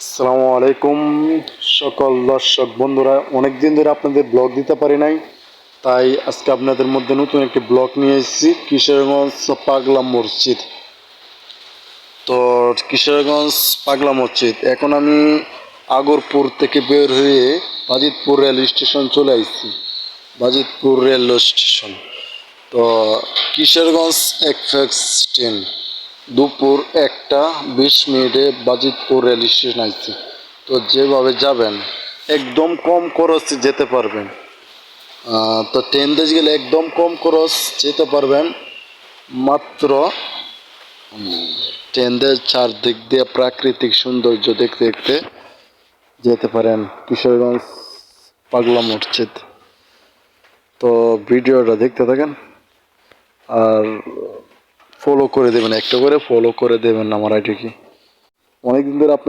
আসসালামু আলাইকুম সকল দর্শক বন্ধুরা, অনেক দিন ধরে আপনাদের ব্লগ দিতে পারি নাই, তাই আজকে আপনাদের মধ্যে নতুন একটি ব্লগ নিয়ে এসেছি। কিশোরগঞ্জ পাগলা মসজিদ। তো কিশোরগঞ্জ পাগলা মসজিদ, এখন আমি আগরপুর থেকে বের হয়ে বাজিতপুর রেল স্টেশন চলে আসছি। Bajitpur rail station. তো কিশোরগঞ্জ এক্সপ্রেস ট্রেন দুপুর 1টা 20 মিনিটে বাজিতপুর রেল স্টেশন আসছে। তো যেভাবে যাবেন একদম কম খরচে যেতে পারবেন। তো ট্রেন দিয়ে গেলে একদম কম খরচ যেতে পারবেন। মাত্র ট্রেন দিয়ে চারদিক দিয়ে প্রাকৃতিক সৌন্দর্য দেখতে দেখতে যেতে পারেন কিশোরগঞ্জ পাগলা মসজিদ। তো ভিডিওটা দেখতে থাকেন আর ফলো করে দেবেন, একটা করে ফলো করে দেবেন আমার আইডিকে। অনেকদিন ধরে আপনি